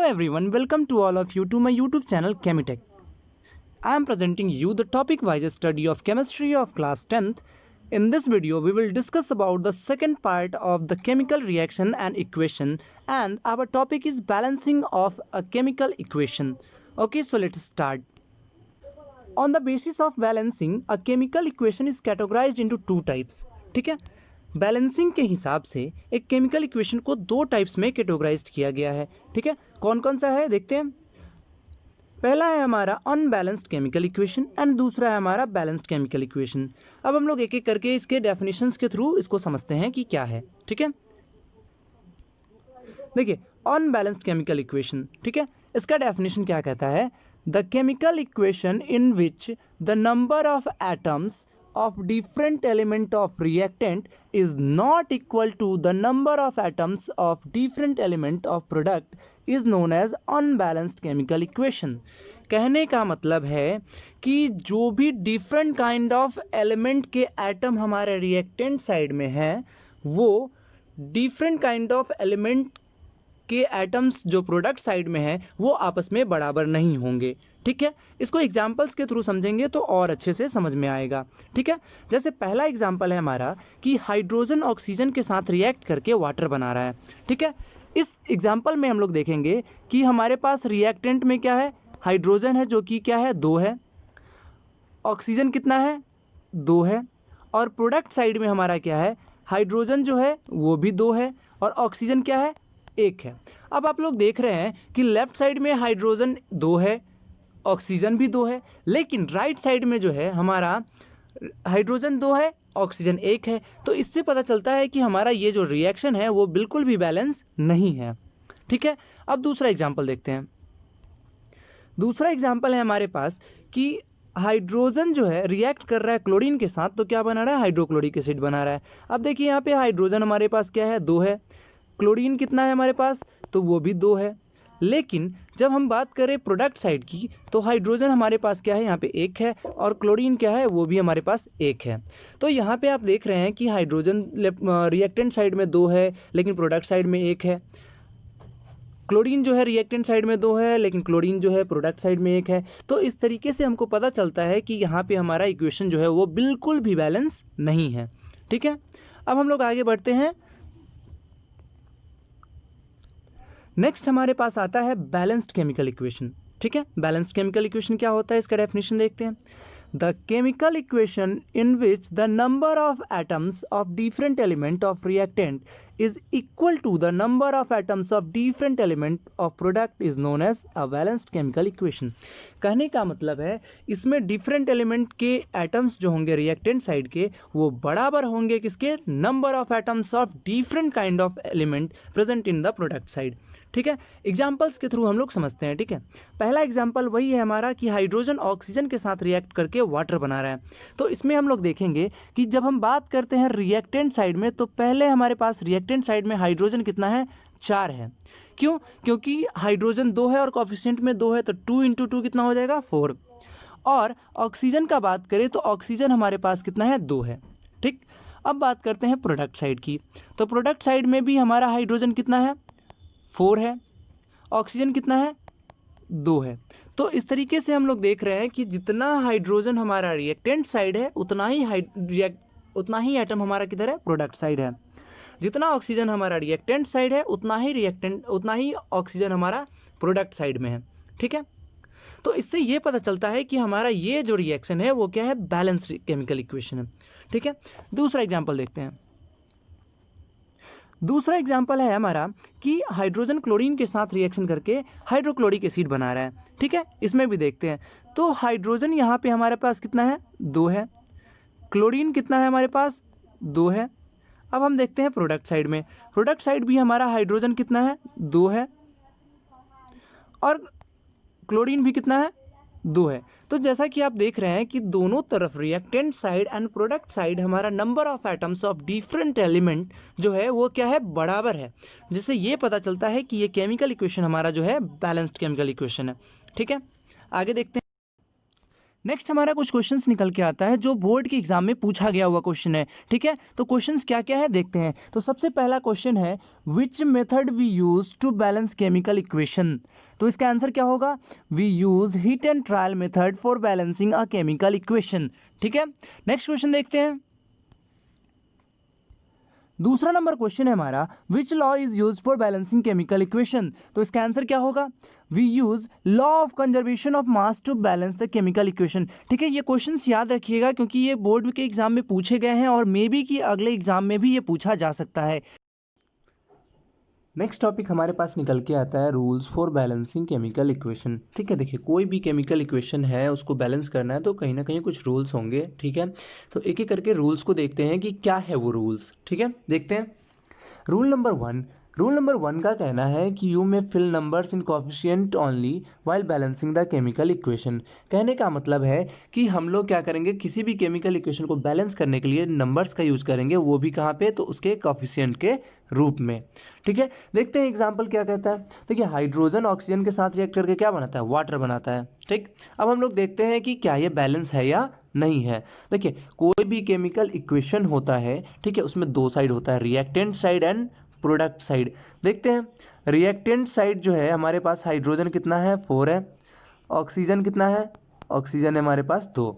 everyone, welcome to all of you to my YouTube channel Chemitech. I am presenting you the topic-wise study of chemistry of class 10th. In this video, we will discuss about the second part of the chemical reaction and equation, and our topic is balancing of a chemical equation. Okay, so let's start. On the basis of balancing, a chemical equation is categorized into two types. ठीक है, balancing के हिसाब से एक chemical equation को दो types में categorised किया गया है. ठीक है, कौन कौन सा है देखते हैं. पहला है हमारा अनबैलेंस्ड केमिकल इक्वेशन एंड दूसरा है हमारा बैलेंस्ड केमिकल इक्वेशन. अब हम लोग एक एक करके इसके डेफिनेशंस के थ्रू इसको समझते हैं कि क्या है. ठीक है, देखिए अनबैलेंस्ड केमिकल इक्वेशन. ठीक है, इसका डेफिनेशन क्या कहता है. The chemical equation in which the number of atoms of different element of reactant is not equal to the number of atoms of different element of product is known as unbalanced chemical equation. कहने का मतलब है कि जो भी different kind of element के atom हमारे reactant side में है वो different kind of element के एटम्स जो प्रोडक्ट साइड में है वो आपस में बराबर नहीं होंगे. ठीक है, इसको एग्जांपल्स के थ्रू समझेंगे तो और अच्छे से समझ में आएगा. ठीक है, जैसे पहला एग्जांपल है हमारा कि हाइड्रोजन ऑक्सीजन के साथ रिएक्ट करके वाटर बना रहा है. ठीक है, इस एग्जांपल में हम लोग देखेंगे कि हमारे पास रिएक्टेंट में क्या है, हाइड्रोजन है जो कि क्या है 2 है, ऑक्सीजन कितना है 2 है, और प्रोडक्ट साइड में हमारा क्या है, हाइड्रोजन जो है वो भी 2 है और ऑक्सीजन क्या है 1 है. अब आप लोग देख रहे हैं कि लेफ्ट साइड में हाइड्रोजन 2 है, ऑक्सीजन भी 2 है, लेकिन राइट साइड में जो है हमारा हाइड्रोजन 2 है, ऑक्सीजन 1 है. तो इससे पता चलता है कि हमारा ये जो रिएक्शन है वो बिल्कुल भी बैलेंस नहीं है. ठीक है, अब दूसरा एग्जांपल देखते हैं. दूसरा एग्जांपल है हमारे पास कि हाइड्रोजन जो है रिएक्ट कर रहा है क्लोरीन के साथ, तो क्या बना रहा है, हाइड्रोक्लोरिक एसिड बना रहा है. अब देखिए यहाँ पे हाइड्रोजन हमारे पास क्या है 2 है, क्लोरीन कितना है हमारे पास, तो वो भी 2 है. लेकिन जब हम बात करें प्रोडक्ट साइड की तो हाइड्रोजन हमारे पास क्या है यहाँ पे 1 है और क्लोरीन क्या है वो भी हमारे पास 1 है. तो यहाँ पे आप देख रहे हैं कि हाइड्रोजन रिएक्टेंट साइड में 2 है लेकिन प्रोडक्ट साइड में 1 है, क्लोरीन जो है रिएक्टेंट साइड में 2 है लेकिन क्लोरीन जो है प्रोडक्ट साइड में 1 है. तो इस तरीके से हमको पता चलता है कि यहाँ पे हमारा इक्वेशन जो है वो बिल्कुल भी बैलेंस नहीं है. ठीक है, अब हम लोग आगे बढ़ते हैं. नेक्स्ट हमारे पास आता है बैलेंस्ड केमिकल इक्वेशन. ठीक है, बैलेंस्ड केमिकल इक्वेशन क्या होता है इसका डेफिनेशन देखते हैं. The chemical equation in which the number of atoms of different element of reactant is equal to the number of atoms of different element of product is known as a balanced chemical equation. कहने का मतलब है इसमें different element के atoms जो होंगे reactant side के वो बराबर होंगे किसके, number of atoms of different kind of element present in the product side. ठीक है, एग्जांपल्स के थ्रू हम लोग समझते हैं. ठीक है, पहला एग्जांपल वही है हमारा कि हाइड्रोजन ऑक्सीजन के साथ रिएक्ट करके वाटर बना रहा है. तो इसमें हम लोग देखेंगे कि जब हम बात करते हैं रिएक्टेंट साइड में तो पहले हमारे पास रिएक्टेंट साइड में हाइड्रोजन कितना है 4 है. क्यों, क्योंकि हाइड्रोजन 2 है और कोएफिशिएंट में 2 है तो 2 × 2 कितना हो जाएगा 4. और ऑक्सीजन का बात करें तो ऑक्सीजन हमारे पास कितना है 2 है. ठीक, अब बात करते हैं प्रोडक्ट साइड की. तो प्रोडक्ट साइड में भी हमारा हाइड्रोजन कितना है 4 है, ऑक्सीजन कितना है 2 है. तो इस तरीके से हम लोग देख रहे हैं कि जितना हाइड्रोजन हमारा रिएक्टेंट साइड है उतना ही एटम हमारा किधर है, प्रोडक्ट साइड है. जितना ऑक्सीजन हमारा रिएक्टेंट साइड है उतना ही ऑक्सीजन हमारा प्रोडक्ट साइड में है. ठीक है, तो इससे ये पता चलता है कि हमारा ये जो रिएक्शन है वो क्या है, बैलेंस्ड केमिकल इक्वेशन है. ठीक है, दूसरा एग्जांपल देखते हैं. दूसरा एग्जांपल है हमारा कि हाइड्रोजन क्लोरीन के साथ रिएक्शन करके हाइड्रोक्लोरिक एसिड बना रहा है. ठीक है, इसमें भी देखते हैं. तो हाइड्रोजन यहाँ पे हमारे पास कितना है 2 है, क्लोरीन कितना है हमारे पास 2 है. अब हम देखते हैं प्रोडक्ट साइड में. प्रोडक्ट साइड भी हमारा हाइड्रोजन कितना है 2 है और क्लोरीन भी कितना है 2 है. तो जैसा कि आप देख रहे हैं कि दोनों तरफ reactant side and product side हमारा number of atoms of different element जो है वो क्या है, बराबर है. जिससे ये पता चलता है कि ये केमिकल इक्वेशन हमारा जो है बैलेंस्ड केमिकल इक्वेशन है. ठीक है, आगे देखते हैं. नेक्स्ट हमारा कुछ क्वेश्चंस निकल के आता है जो बोर्ड के एग्जाम में पूछा गया हुआ क्वेश्चन है, ठीक है। तो क्वेश्चंस क्या क्या है देखते हैं। तो सबसे पहला क्वेश्चन है which method we use to balance chemical equation. तो इसका आंसर क्या होगा, we use hit and trial method for balancing a chemical equation, ठीक है। नेक्स्ट क्वेश्चन देखते हैं। दूसरा नंबर क्वेश्चन है हमारा which law is use for balancing chemical equation. तो इसका आंसर क्या होगा, we use law of conservation of mass to balance the chemical equation, ठीक है। ये क्वेश्चंस याद रखिएगा क्योंकि ये बोर्ड के एग्जाम में पूछे गए हैं और मे बी कि अगले एग्जाम में भी ये पूछा जा सकता है। नेक्स्ट टॉपिक हमारे पास निकल के आता है rules for balancing chemical equation, ठीक है। देखिए कोई भी केमिकल इक्वेशन है उसको बैलेंस करना है तो कहीं ना कहीं कुछ रूल्स होंगे, ठीक है। तो एक एक करके रूल्स को देखते हैं कि क्या है वो रूल्स, ठीक है। देखते हैं रूल नंबर वन का कहना है कि you may fill numbers in coefficient only while balancing the chemical equation. कहने का मतलब है कि हम लोग क्या करेंगे, किसी भी केमिकल इक्वेशन को बैलेंस करने के लिए नंबर्स का यूज करेंगे, वो भी कहाँ पे, तो उसके कोफिशिएंट के रूप में, ठीक है। देखते हैं एग्जाम्पल क्या कहता है। देखिए हाइड्रोजन ऑक्सीजन के साथ रिएक्ट करके क्या बनाता है, वाटर बनाता है, ठीक। अब हम लोग देखते हैं कि क्या ये बैलेंस है या नहीं है। देखिए कोई भी केमिकल इक्वेशन होता है, ठीक है, उसमें दो साइड होता है, reactant side and product side. देखते हैं रिएक्टेंट साइड जो है हमारे पास हाइड्रोजन कितना है, 4 है। ऑक्सीजन कितना है, ऑक्सीजन है हमारे पास 2।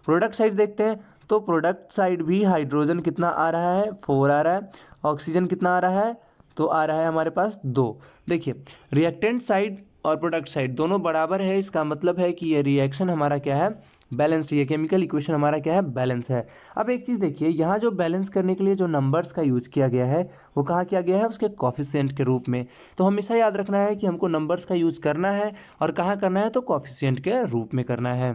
प्रोडक्ट साइड देखते हैं तो प्रोडक्ट साइड भी हाइड्रोजन कितना आ रहा है, 4 आ रहा है। ऑक्सीजन कितना आ रहा है, तो आ रहा है हमारे पास 2। देखिए रिएक्टेंट साइड और प्रोडक्ट साइड दोनों बराबर है, इसका मतलब है कि ये रिएक्शन हमारा क्या है, बैलेंस्ड। ये केमिकल इक्वेशन हमारा क्या है, बैलेंस है। अब एक चीज देखिए, यहाँ जो बैलेंस करने के लिए जो नंबर्स का यूज किया गया है वो कहाँ किया गया है, उसके कोफिशिएंट के रूप में। तो हमेशा याद रखना है कि हमको नंबर्स का यूज करना है और कहाँ करना है, तो कोफिशिएंट के रूप में करना है।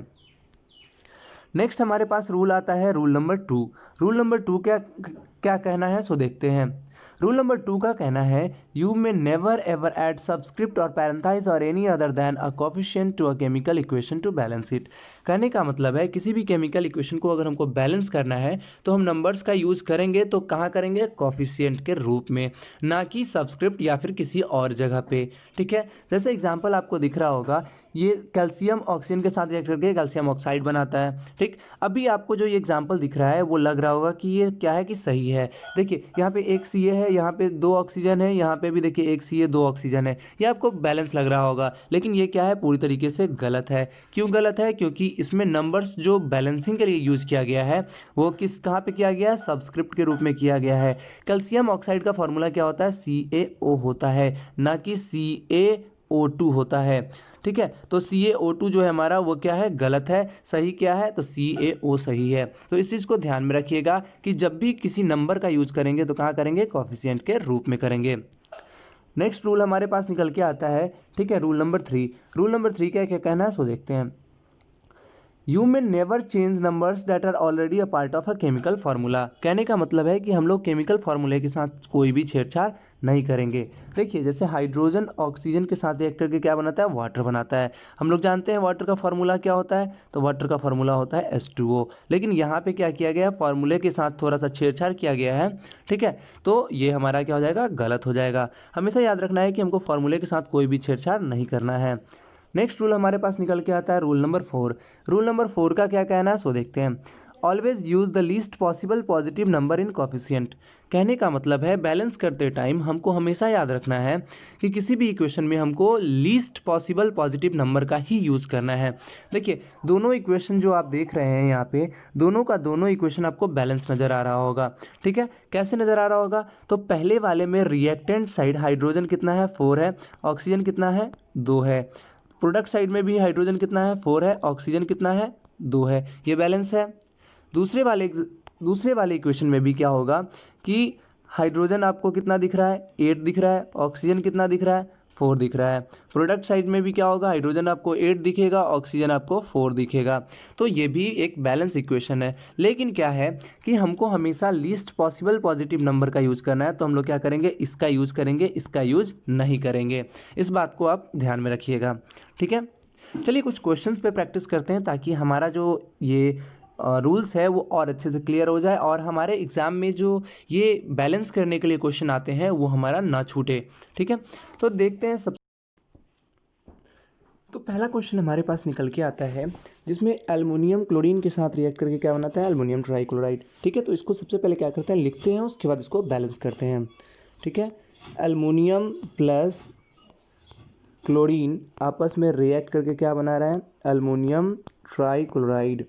नेक्स्ट हमारे पास रूल आता है रूल नंबर 2। रूल नंबर 2 क्या क्या कहना है, सो देखते हैं। रूल नंबर 2 का कहना है you may never ever add subscript और पैरेंथेसिस और any other than a coefficient to a chemical equation to balance it. कहने का मतलब है किसी भी केमिकल इक्वेशन को अगर हमको बैलेंस करना है तो हम नंबर्स का यूज करेंगे, तो कहाँ करेंगे, कोफिशिएंट के रूप में, ना कि सबस्क्रिप्ट या फिर किसी और जगह पे, ठीक है। जैसे एग्जांपल आपको दिख रहा होगा, ये कैल्शियम ऑक्सीजन के साथ रिएक्ट करके कैल्शियम ऑक्साइड बनाता है, ठीक। अभी आपको जो ये एग्जांपल दिख रहा है वो लग रहा होगा कि ये क्या है, कि सही है। देखिए यहाँ पे एक सी है, यहाँ पे 2 ऑक्सीजन है, यहाँ पे भी देखिए एक सी 2 ऑक्सीजन है, ये आपको बैलेंस लग रहा होगा, लेकिन ये क्या है, पूरी तरीके से गलत है। क्यों गलत है, क्योंकि इसमें नंबर्स जो बैलेंसिंग के लिए यूज किया गया है वो कहाँ पे किया गया है, सबस्क्रिप्ट के रूप में किया गया है। कैल्शियम ऑक्साइड का फॉर्मूला क्या होता है, CaO होता है, ना कि CaO2 होता है, ठीक है। तो CaO2 जो है हमारा वो क्या है, गलत है। सही क्या है, तो CaO सही है। तो इस चीज को ध्यान में रखिएगा कि जब भी किसी नंबर का यूज करेंगे तो कहाँ करेंगे, कोफिशिएंट के रूप में करेंगे। नेक्स्ट रूल हमारे पास निकल के आता है, ठीक है, रूल नंबर 3। रूल नंबर 3 क्या क्या कहना है, सो देखते हैं। You may never change numbers that are already a part of a chemical formula. कहने का मतलब है कि हम लोग केमिकल फार्मूले के साथ कोई भी छेड़छाड़ नहीं करेंगे। देखिए जैसे हाइड्रोजन ऑक्सीजन के साथ रिएक्ट करके क्या बनाता है, वाटर बनाता है। हम लोग जानते हैं वाटर का फार्मूला क्या होता है, तो वाटर का फार्मूला होता है H2O। लेकिन यहाँ पे क्या किया गया है, फार्मूले के साथ थोड़ा सा छेड़छाड़ किया गया है, ठीक है। तो ये हमारा क्या हो जाएगा, गलत हो जाएगा। हमेशा याद रखना है कि हमको फार्मूले के साथ कोई भी छेड़छाड़ नहीं करना है। नेक्स्ट रूल हमारे पास निकल के आता है रूल नंबर 4। रूल नंबर 4 का क्या कहना है, सो देखते हैं। Always use the least possible positive number in coefficient. कहने का मतलब है बैलेंस करते टाइम हमको हमेशा याद रखना है कि किसी भी इक्वेशन में हमको लीस्ट पॉसिबल पॉजिटिव नंबर का ही यूज करना है। देखिए दोनों इक्वेशन जो आप देख रहे हैं यहाँ पे, दोनों का दोनों इक्वेशन आपको बैलेंस नजर आ रहा होगा, ठीक है। कैसे नजर आ रहा होगा, तो पहले वाले में रिएक्टेंट साइड हाइड्रोजन कितना है, 4 है, ऑक्सीजन कितना है, 2 है। प्रोडक्ट साइड में भी हाइड्रोजन कितना है, 4 है, ऑक्सीजन कितना है, 2 है, ये बैलेंस है। दूसरे वाले इक्वेशन में भी क्या होगा कि हाइड्रोजन आपको कितना दिख रहा है, 8 दिख रहा है, ऑक्सीजन कितना दिख रहा है, 4 दिख रहा है। प्रोडक्ट साइड में भी क्या होगा, हाइड्रोजन आपको 8 दिखेगा, ऑक्सीजन आपको 4 दिखेगा। तो ये भी एक बैलेंस इक्वेशन है। लेकिन क्या है कि हमको हमेशा लीस्ट पॉसिबल पॉजिटिव नंबर का यूज करना है, तो हम लोग क्या करेंगे, इसका यूज करेंगे, इसका यूज नहीं करेंगे। इस बात को आप ध्यान में रखिएगा, ठीक है। चलिए कुछ क्वेश्चंस पे प्रैक्टिस करते हैं ताकि हमारा जो ये रूल्स है वो और अच्छे से क्लियर हो जाए और हमारे एग्जाम में जो ये बैलेंस करने के लिए क्वेश्चन आते हैं वो हमारा ना छूटे, ठीक है। तो देखते हैं तो पहला क्वेश्चन हमारे पास निकल के आता है जिसमें एल्युमिनियम क्लोरीन के साथ रिएक्ट करके क्या बनाता है, एल्युमिनियम ट्राइक्लोराइड। ठीक है, तो इसको सबसे पहले क्या करते हैं, लिखते हैं, उसके बाद इसको बैलेंस करते हैं। ठीक है, एल्युमिनियम प्लस क्लोरीन आपस में रिएक्ट करके क्या बना रहा है, एल्युमिनियम ट्राइक्लोराइड।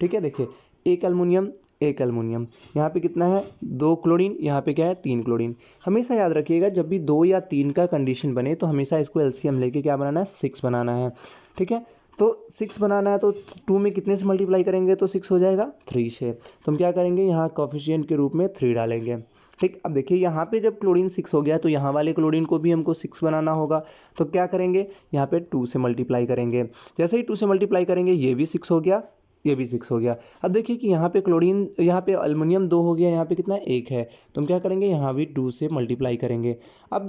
ठीक है, देखिए एक एल्युमिनियम एक एल्युमिनियम, यहाँ पे कितना है, 2 क्लोरीन, यहाँ पे क्या है, 3 क्लोरीन। हमेशा याद रखिएगा जब भी 2 या 3 का कंडीशन बने तो हमेशा इसको एलसीएम लेके क्या बनाना है, 6 बनाना है। ठीक है, तो 6 बनाना है तो 2 में कितने से मल्टीप्लाई करेंगे तो 6 हो जाएगा, 3 से। तो हम क्या करेंगे, यहाँ कोफिशिएंट के रूप में 3 डालेंगे। ठीक, अब देखिए यहाँ पे जब क्लोरीन 6 हो गया तो यहाँ वाले क्लोरीन को भी हमको 6 बनाना होगा। तो क्या करेंगे, यहाँ पे 2 से मल्टीप्लाई करेंगे। जैसे ही 2 से मल्टीप्लाई करेंगे ये भी 6 हो गया, ये भी 6 हो गया। अब देखिए कि यहाँ पे क्लोरीन, यहाँ पे एल्युमिनियम 2 हो गया, यहाँ पे कितना 1 है, तो हम क्या करेंगे, यहाँ भी 2 से मल्टीप्लाई करेंगे। अब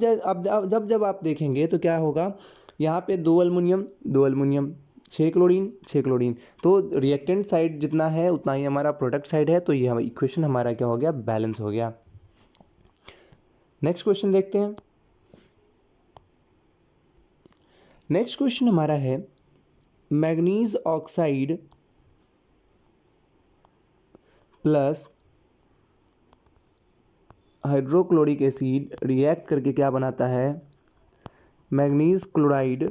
जब आप देखेंगे तो क्या होगा, यहाँ पे 2 एल्युमिनियम 2 एल्युमिनियम, 6 क्लोरीन 6 क्लोरीन, तो रिएक्टेंट साइड जितना है उतना ही हमारा प्रोडक्ट साइड है। तो ये इक्वेशन हमारा क्या हो गया, बैलेंस हो गया। नेक्स्ट क्वेश्चन देखते हैं। नेक्स्ट क्वेश्चन हमारा है manganese oxide plus hydrochloric acid react करके क्या बनाता है, manganese chloride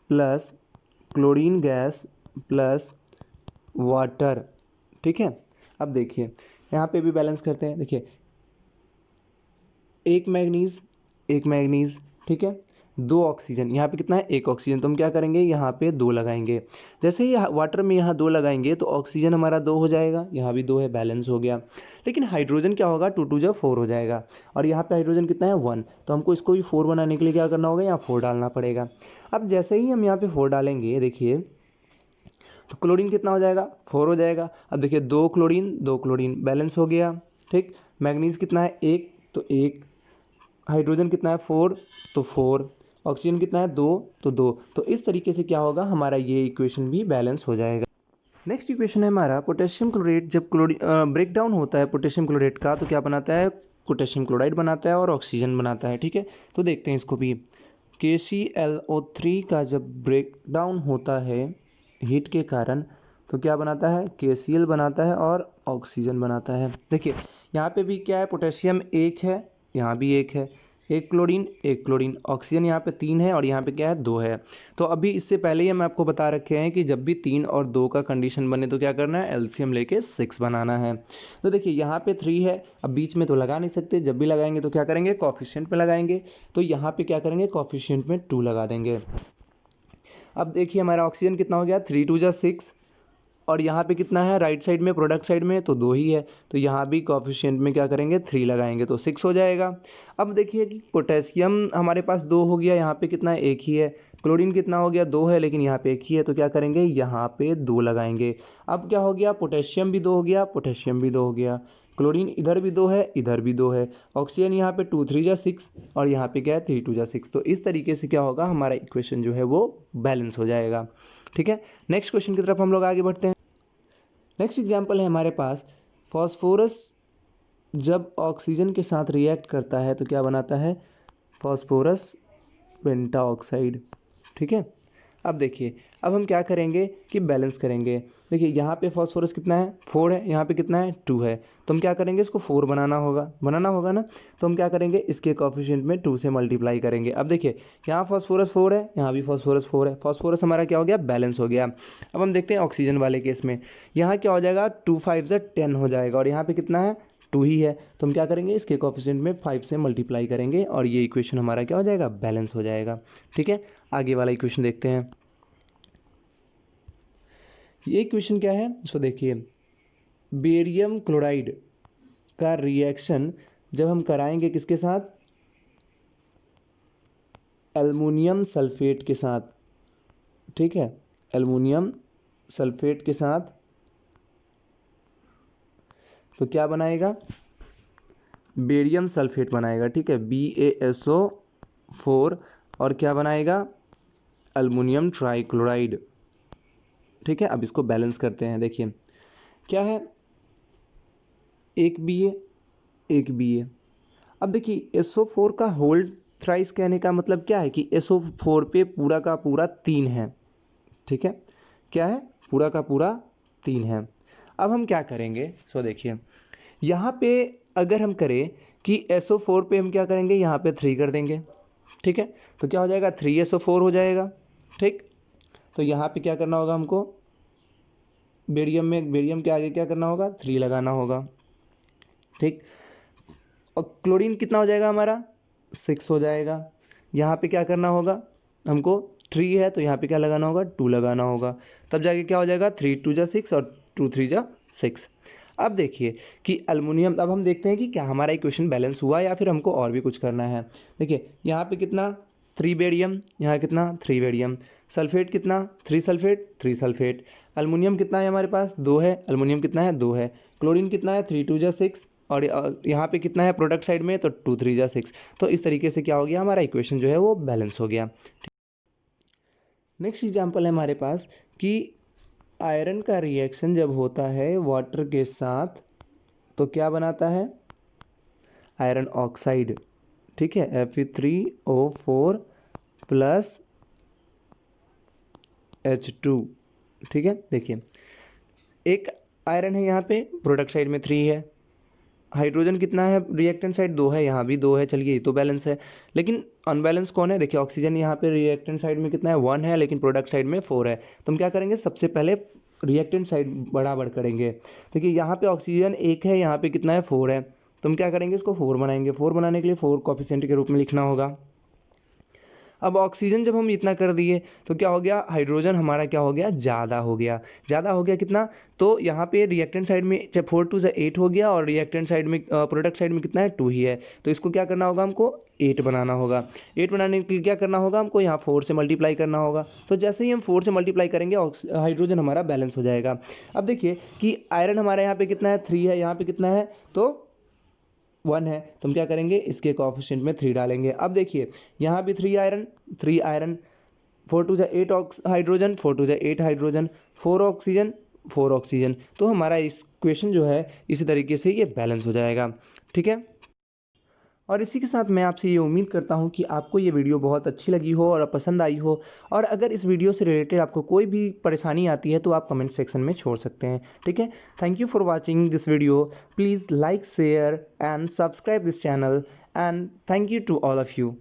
plus chlorine gas plus water. ठीक है, अब देखिए यहाँ पे भी बैलेंस करते हैं। देखिए एक मैग्नीज, ठीक है, 2 ऑक्सीजन, यहाँ पे कितना है, 1 ऑक्सीजन, तो हम क्या करेंगे, यहाँ पे 2 लगाएंगे। जैसे ही वाटर में यहाँ 2 लगाएंगे तो ऑक्सीजन हमारा 2 हो जाएगा, यहाँ भी 2 है, बैलेंस हो गया। लेकिन हाइड्रोजन क्या होगा, 2 2 जा 4 हो जाएगा, और यहाँ पे हाइड्रोजन कितना है, 1, तो हमको इसको भी 4 बनाने के लिए क्या करना होगा, यहाँ 4 डालना पड़ेगा। अब जैसे ही हम यहाँ पे 4 डालेंगे, देखिए तो क्लोरीन कितना हो जाएगा, 4 हो जाएगा। अब देखिए 2 क्लोरीन बैलेंस हो गया। ठीक, मैग्नीज कितना है, 1, तो 1, हाइड्रोजन कितना है, 4, तो 4, ऑक्सीजन कितना है, 2, तो 2। तो इस तरीके से क्या होगा, हमारा ये इक्वेशन भी बैलेंस हो जाएगा। नेक्स्ट इक्वेशन है हमारा पोटेशियम क्लोरेट। जब ब्रेक डाउन होता है पोटेशियम क्लोरेट का तो क्या बनाता है, पोटेशियम क्लोराइड बनाता है और ऑक्सीजन बनाता है। ठीक है, तो देखते हैं इसको भी। KClO3 का जब ब्रेक डाउन होता है हीट के कारण तो क्या बनाता है, KCl बनाता है और ऑक्सीजन बनाता है। देखिए यहाँ पे भी क्या है, पोटेशियम 1 है, यहाँ भी 1 है, 1 क्लोरीन, ऑक्सीजन यहाँ पे 3 है और यहाँ पे क्या है, 2 है। तो अभी इससे पहले ही हम आपको बता रखे हैं कि जब भी 3 और 2 का कंडीशन बने तो क्या करना है, एलसीएम लेके 6 बनाना है। तो देखिए यहाँ पे 3 है, अब बीच में तो लगा नहीं सकते, जब भी लगाएंगे तो क्या करेंगे, कोफिशिएंट में लगाएंगे। तो यहाँ पे क्या करेंगे, कोफिशिएंट में 2 लगा देंगे। अब देखिए हमारा ऑक्सीजन कितना हो गया, 3 2 जा 6, और यहाँ पे कितना है, राइट साइड में प्रोडक्ट साइड में तो 2 ही है, तो यहाँ भी कोफिशिएंट में क्या करेंगे, 3 लगाएंगे तो 6 हो जाएगा। अब देखिए कि पोटेशियम हमारे पास 2 हो गया, यहाँ पे कितना है, 1 ही है। क्लोरीन कितना हो गया, 2 है, लेकिन यहाँ पे 1 ही है, तो क्या करेंगे, यहाँ पे 2 लगाएंगे। अब क्या हो गया, पोटेशियम भी 2 हो गया, पोटेशियम भी 2 हो गया, क्लोरीन इधर भी 2 है, इधर भी 2 है, ऑक्सीजन यहाँ पे 2 3 जा 6 और यहाँ पे क्या है, 3 2 जा 6। तो इस तरीके से क्या होगा, हमारा इक्वेशन जो है वो बैलेंस हो जाएगा। ठीक है, नेक्स्ट क्वेश्चन की तरफ हम लोग आगे बढ़ते हैं। नेक्स्ट एग्जाम्पल है हमारे पास, फॉस्फोरस जब ऑक्सीजन के साथ रिएक्ट करता है तो क्या बनाता है, फॉस्फोरस पेंटाऑक्साइड। ठीक है, अब देखिए अब हम क्या करेंगे कि बैलेंस करेंगे। देखिए यहाँ पे फॉस्फोरस कितना है, 4 है, यहाँ पे कितना है, 2 है, तो हम क्या करेंगे, इसको 4 बनाना होगा ना। तो हम क्या करेंगे, इसके कोफिशिएंट में 2 से मल्टीप्लाई करेंगे। अब देखिए यहाँ फॉस्फोरस 4 है, यहाँ भी फॉस्फोरस 4 है, फॉस्फोरस हमारा क्या हो गया, बैलेंस हो गया। अब हम देखते हैं ऑक्सीजन वाले केस में, यहाँ क्या हो जाएगा, 2 5 जा 10 हो जाएगा, और यहाँ पे कितना है, 2 ही है, तो हम क्या करेंगे, इसके कोफिशिएंट में 5 से मल्टीप्लाई करेंगे और ये इक्वेशन हमारा क्या हो जाएगा, बैलेंस हो जाएगा। ठीक है, आगे वाला इक्वेशन देखते हैं। ये इक्वेशन क्या है, इसको देखिए, बेरियम क्लोराइड का रिएक्शन जब हम कराएंगे किसके साथ, एल्युमिनियम सल्फेट के साथ। ठीक है, एल्युमिनियम सल्फेट के साथ तो क्या बनाएगा, बेरियम सल्फेट बनाएगा। ठीक है, BaSO4, और क्या बनाएगा, एल्युमिनियम ट्राइक्लोराइड। ठीक है, अब इसको बैलेंस करते हैं। देखिए क्या है, एक बी ए। अब देखिए SO4 का होल्ड थ्राइस कहने का मतलब क्या है कि SO4 पे पूरा का पूरा 3 है, ठीक है, क्या है, पूरा का पूरा 3 है। अब हम क्या करेंगे, सो देखिए यहाँ पे अगर हम करें कि SO4 पे हम क्या करेंगे, यहाँ पे 3 कर देंगे, ठीक है, तो क्या हो जाएगा 3SO4 हो जाएगा, ठीक। तो यहाँ पे क्या करना होगा हमको, बेरियम के आगे क्या करना होगा, 3 लगाना होगा, ठीक। और क्लोरीन कितना हो जाएगा हमारा, 6 हो जाएगा। यहाँ पे क्या करना होगा हमको, 3 है तो यहाँ पे क्या लगाना होगा, 2 लगाना होगा, तब जाके क्या हो जाएगा, 3 2 जा 6 और 2 3 जा 6। अब देखिए कि अल्युमिनियम, अब हम देखते हैं कि क्या हमारा इक्वेशन बैलेंस हुआ या फिर हमको और भी कुछ करना है। देखिए यहाँ पे कितना, 3 बेरियम, यहाँ कितना 3 बेरियम, सल्फेट कितना 3 सल्फेट 3 सल्फेट, अल्युमिनियम कितना है हमारे पास 2 है, अल्युमिनियम कितना है 2 है, क्लोरीन कितना है 3 2 जा 6 और यहाँ पे कितना है प्रोडक्ट साइड में, तो 2 3 जा 6। तो इस तरीके से क्या हो गया, हमारा इक्वेशन जो है वो बैलेंस हो गया। नेक्स्ट एग्जांपल है हमारे पास कि आयरन का रिएक्शन जब होता है वाटर के साथ तो क्या बनाता है, आयरन ऑक्साइड, ठीक है, Fe3O4 प्लस H2, ठीक है। देखिए एक आयरन है यहाँ पे, प्रोडक्ट साइड में 3 है, हाइड्रोजन कितना है, रिएक्टेंट साइड 2 है, यहाँ भी 2 है, चलिए ये तो बैलेंस है। लेकिन अनबैलेंस कौन है, देखिए ऑक्सीजन यहाँ पे रिएक्टेंट साइड में कितना है 1 है, लेकिन प्रोडक्ट साइड में 4 है। तो हम क्या करेंगे, सबसे पहले रिएक्टेंट साइड बराबर करेंगे। देखिए यहाँ पे ऑक्सीजन 1 है, यहाँ पे कितना है 4 है, तो हम क्या करेंगे, इसको 4 बनाएंगे। 4 बनाने के लिए 4 कोफिशिएंट के रूप में लिखना होगा। अब ऑक्सीजन जब हम इतना कर दिए तो क्या हो गया, हाइड्रोजन हमारा क्या हो गया, ज़्यादा हो गया। ज़्यादा हो गया कितना, तो यहाँ पे रिएक्टेंट साइड में 4 2 8 हो गया और रिएक्टेंट साइड में प्रोडक्ट साइड में कितना है 2 ही है, तो इसको क्या करना होगा, हमको 8 बनाना होगा। 8 बनाने के लिए क्या करना होगा, हमको यहाँ 4 से मल्टीप्लाई करना होगा। तो जैसे ही हम 4 से मल्टीप्लाई करेंगे हाइड्रोजन हमारा बैलेंस हो जाएगा। अब देखिए कि आयरन हमारे यहाँ पे कितना है 3 है, यहाँ पे कितना है तो 1 है, तो हम क्या करेंगे, इसके कोएफिशिएंट में 3 डालेंगे। अब देखिए यहाँ भी 3 iron 4 2 8 hydrogen 4 2 8 hydrogen 4 oxygen 4 oxygen, तो हमारा इक्वेशन जो है इसी तरीके से ये बैलेंस हो जाएगा, ठीक है। और इसी के साथ मैं आपसे ये उम्मीद करता हूँ कि आपको ये वीडियो बहुत अच्छी लगी हो और पसंद आई हो, और अगर इस वीडियो से रिलेटेड आपको कोई भी परेशानी आती है तो आप कमेंट सेक्शन में छोड़ सकते हैं, ठीक है। Thank you for watching this video, please like share and subscribe this channel, and thank you to all of you.